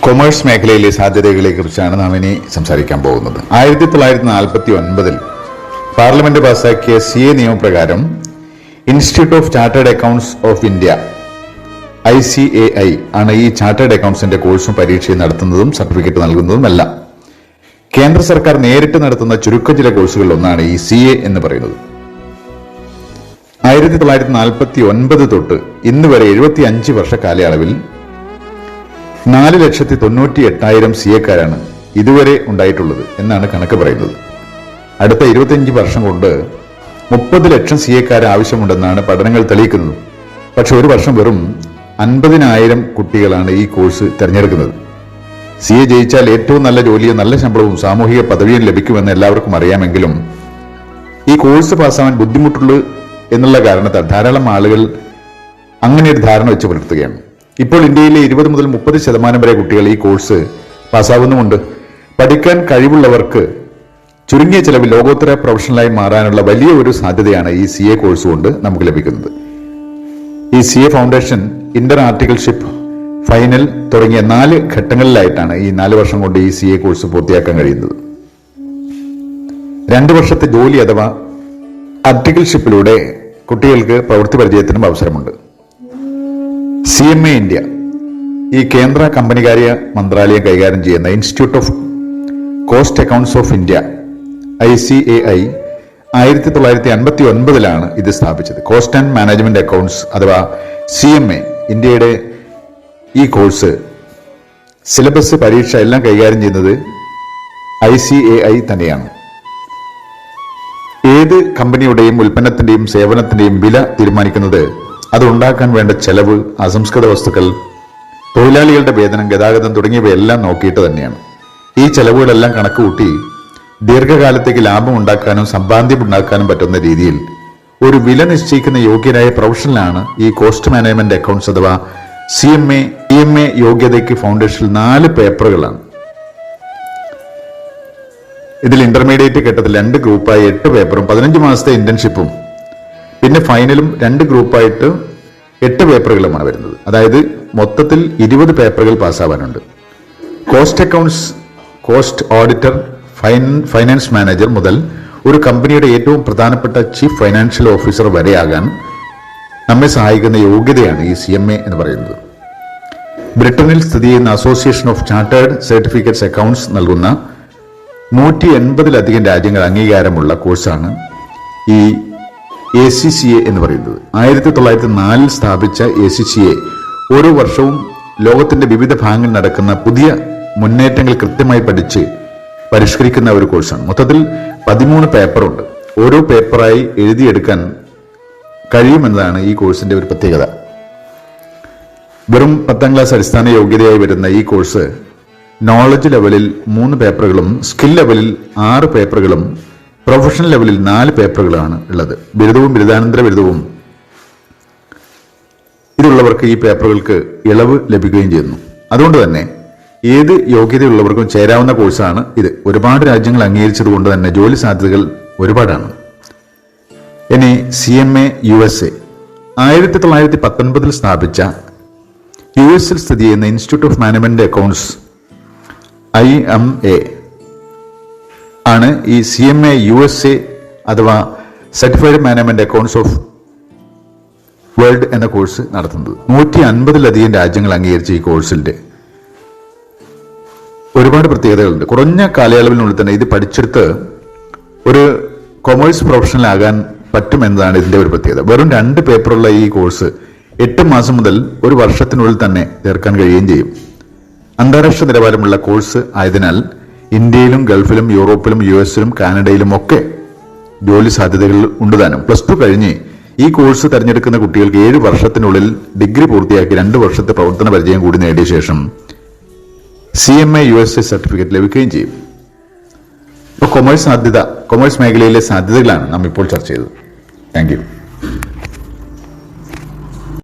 Commerce മേഖലയിലെ സാധ്യതകളെക്കുറിച്ചാണ് നാം ഇനി സംസാരിക്കാൻ പോകുന്നത്. 1949 പാർലമെന്റ് പാസാക്കിയ CA നിയമപ്രകാരം institute of chartered accounts of India ICAI ആണ് ഈ ചാർട്ടേഡ് അക്കൗണ്ട്സിന്റെ കോഴ്സും പരീക്ഷയും നടത്തുന്നതും സർട്ടിഫിക്കറ്റ് നൽകുന്നതുമെല്ലാം. കേന്ദ്ര സർക്കാർ നേരിട്ട് നടത്തുന്ന ചുരുക്കം ചില കോഴ്സുകളിൽ ഒന്നാണ് ഈ CA എന്ന് പറയുന്നത്. 1949 തൊട്ട് ഇന്ന് വരെ 75 വർഷ കാലയളവിൽ 4,98,000 CA-ക്കാരാണ് ഇതുവരെ ഉണ്ടായിട്ടുള്ളത് എന്നാണ് കണക്ക് പറയുന്നത്. അടുത്ത 25 വർഷം കൊണ്ട് 30 ലക്ഷം CA-ക്കാർ ആവശ്യമുണ്ടെന്നാണ് പഠനങ്ങൾ തെളിയിക്കുന്നത്. പക്ഷെ ഒരു വർഷം വെറും 50,000 കുട്ടികളാണ് ഈ കോഴ്സ് തിരഞ്ഞെടുക്കുന്നത്. CA ജയിച്ചാൽ ഏറ്റവും നല്ല ജോലിയും നല്ല ശമ്പളവും സാമൂഹിക പദവിയും ലഭിക്കുമെന്ന് എല്ലാവർക്കും അറിയാമെങ്കിലും ഈ കോഴ്സ് പാസ്സാവാൻ ബുദ്ധിമുട്ടുള്ളൂ എന്നുള്ള കാരണത്താൽ ധാരാളം ആളുകൾ അങ്ങനെ ഒരു ധാരണ വെച്ച് പുലർത്തുകയാണ്. ഇപ്പോൾ ഇന്ത്യയിലെ 20 മുതൽ 30% വരെ കുട്ടികൾ ഈ കോഴ്സ് പാസ്സാവുന്നുമുണ്ട്. പഠിക്കാൻ കഴിവുള്ളവർക്ക് ചുരുങ്ങിയ ചെലവിൽ ലോകോത്തര പ്രൊഫഷണലായി മാറാനുള്ള വലിയ ഒരു സാധ്യതയാണ് ഈ CA കോഴ്സ് കൊണ്ട് നമുക്ക് ലഭിക്കുന്നത്. ഈ CA foundation, Inter articleship, final തുടങ്ങിയ 4 ഘട്ടങ്ങളിലായിട്ടാണ് ഈ 4 വർഷം കൊണ്ട് ഈ CA കോഴ്സ് പൂർത്തിയാക്കാൻ കഴിയുന്നത്. 2 വർഷത്തെ ജോലി അഥവാ ആർട്ടിക്കിൾഷിപ്പിലൂടെ കുട്ടികൾക്ക് പ്രവൃത്തി പരിചയത്തിനും അവസരമുണ്ട്. CMA ഇന്ത്യ, ഈ കേന്ദ്ര കമ്പനികാര്യ മന്ത്രാലയം കൈകാര്യം ചെയ്യുന്ന institute of cost accounts of India ICAI 1959 ഇത് സ്ഥാപിച്ചത്. കോസ്റ്റ് ആൻഡ് മാനേജ്മെന്റ് അക്കൗണ്ട്സ് അഥവാ CMA ഇന്ത്യയുടെ ഈ കോഴ്സ് സിലബസ്, പരീക്ഷ എല്ലാം കൈകാര്യം ചെയ്യുന്നത് ICAI തന്നെയാണ്. ഏത് കമ്പനിയുടെയും ഉൽപ്പന്നത്തിന്റെയും സേവനത്തിന്റെയും വില തീരുമാനിക്കുന്നത്, അത് ഉണ്ടാക്കാൻ വേണ്ട ചെലവ്, അസംസ്കൃത വസ്തുക്കൾ, തൊഴിലാളികളുടെ വേതനം, ഗതാഗതം തുടങ്ങിയവയെല്ലാം നോക്കിയിട്ട് തന്നെയാണ്. ഈ ചെലവുകളെല്ലാം കണക്കുകൂട്ടി ദീർഘകാലത്തേക്ക് ലാഭം ഉണ്ടാക്കാനും സമ്പാദ്യം ഉണ്ടാക്കാനും പറ്റുന്ന രീതിയിൽ ഒരു വില നിശ്ചയിക്കുന്ന യോഗ്യരായ പ്രൊഫഷണലാണ് ഈ കോസ്റ്റ് മാനേജ്മെന്റ് അക്കൗണ്ട്സ് അഥവാ CMA. യോഗ്യതയ്ക്ക് ഫൗണ്ടേഷനിൽ 4 പേപ്പറുകളാണ്. ഇതിൽ ഇന്റർമീഡിയറ്റ് ഘട്ടത്തിൽ 2 ഗ്രൂപ്പായി 8 പേപ്പറും 15 മാസത്തെ ഇന്റേൺഷിപ്പും പിന്നെ ഫൈനലും 2 ഗ്രൂപ്പായിട്ട് 8 പേപ്പറുകളുമാണ് വരുന്നത്. അതായത് മൊത്തത്തിൽ 20 പേപ്പറുകൾ പാസ്സാവാനുണ്ട്. Cost accounts, cost auditor, finance manager മുതൽ ഒരു കമ്പനിയുടെ ഏറ്റവും പ്രധാനപ്പെട്ട ചീഫ് ഫൈനാൻഷ്യൽ ഓഫീസർ വരെയാകാൻ നമ്മെ സഹായിക്കുന്ന യോഗ്യതയാണ് ഈ CMA എന്ന് പറയുന്നത്. ബ്രിട്ടനിൽ സ്ഥിതി ചെയ്യുന്ന association of chartered certificates accounts നൽകുന്ന 180-ലധികം രാജ്യങ്ങൾ അംഗീകാരമുള്ള കോഴ്സാണ് ഈ ACCA എന്ന് പറയുന്നത്. 1904 സ്ഥാപിച്ച ACCA ഓരോ വർഷവും ലോകത്തിന്റെ വിവിധ ഭാഗങ്ങളിൽ നടക്കുന്ന പുതിയ മുന്നേറ്റങ്ങൾ കൃത്യമായി പഠിച്ച് പരിഷ്കരിക്കുന്ന ഒരു കോഴ്സാണ്. മൊത്തത്തിൽ 13 പേപ്പറുണ്ട്. ഓരോ പേപ്പറായി എഴുതിയെടുക്കാൻ കഴിയുമെന്നതാണ് ഈ കോഴ്സിന്റെ ഒരു പ്രത്യേകത. വെറും 10ാം ക്ലാസ് അടിസ്ഥാന യോഗ്യതയായി വരുന്ന ഈ കോഴ്സ് നോളജ് ലെവലിൽ 3 പേപ്പറുകളും സ്കിൽ ലെവലിൽ 6 പേപ്പറുകളും പ്രൊഫഷണൽ ലെവലിൽ 4 പേപ്പറുകളാണ് ഉള്ളത്. ബിരുദവും ബിരുദാനന്തര ബിരുദവും ഇതുള്ളവർക്ക് ഈ പേപ്പറുകൾക്ക് ഇളവ് ലഭിക്കുകയും ചെയ്യുന്നു. അതുകൊണ്ട് തന്നെ ഏത് യോഗ്യതയുള്ളവർക്കും ചേരാവുന്ന കോഴ്സാണ് ഇത്. ഒരുപാട് രാജ്യങ്ങൾ അംഗീകരിച്ചത് കൊണ്ട് തന്നെ ജോലി സാധ്യതകൾ ഒരുപാടാണ്. ഇനി CMA USA 1919 സ്ഥാപിച്ച US-ൽ സ്ഥിതി ചെയ്യുന്ന institute of management accounts IMA ആണ് ഈ CMA USA അഥവാ certified management accounts of world എന്ന കോഴ്സ് നടത്തുന്നത്. 150-ലധികം രാജ്യങ്ങൾ അംഗീകരിച്ച ഈ കോഴ്സിന്റെ ഒരുപാട് പ്രത്യേകതകളുണ്ട്. കുറഞ്ഞ കാലയളവിനുള്ളിൽ തന്നെ ഇത് പഠിച്ചെടുത്ത് ഒരു കൊമേഴ്സ് പ്രൊഫഷണൽ ആകാൻ പറ്റുമെന്നതാണ് ഇതിന്റെ ഒരു പ്രത്യേകത. വെറും 2 പേപ്പറുള്ള ഈ കോഴ്സ് 8 മാസം മുതൽ ഒരു വർഷത്തിനുള്ളിൽ തന്നെ തീർക്കാൻ കഴിയുകയും ചെയ്യും. അന്താരാഷ്ട്ര നിലവാരമുള്ള കോഴ്സ് ആയതിനാൽ ഇന്ത്യയിലും ഗൾഫിലും യൂറോപ്പിലും US-ലും കാനഡയിലും ഒക്കെ ജോലി സാധ്യതകൾ ഉണ്ടുതാനും. +2 കഴിഞ്ഞ് ഈ കോഴ്സ് തിരഞ്ഞെടുക്കുന്ന കുട്ടികൾക്ക് 7 വർഷത്തിനുള്ളിൽ ഡിഗ്രി പൂർത്തിയാക്കി 2 വർഷത്തെ പ്രവർത്തന പരിചയം കൂടി നേടിയ ശേഷം CMA USA സർട്ടിഫിക്കറ്റ് ലഭിക്കുകയും ചെയ്യും. ഇപ്പോൾ കൊമേഴ്സ് മേഖലയിലെ സാധ്യതകളാണ് നാം ഇപ്പോൾ ചർച്ച ചെയ്തത്. Thank you.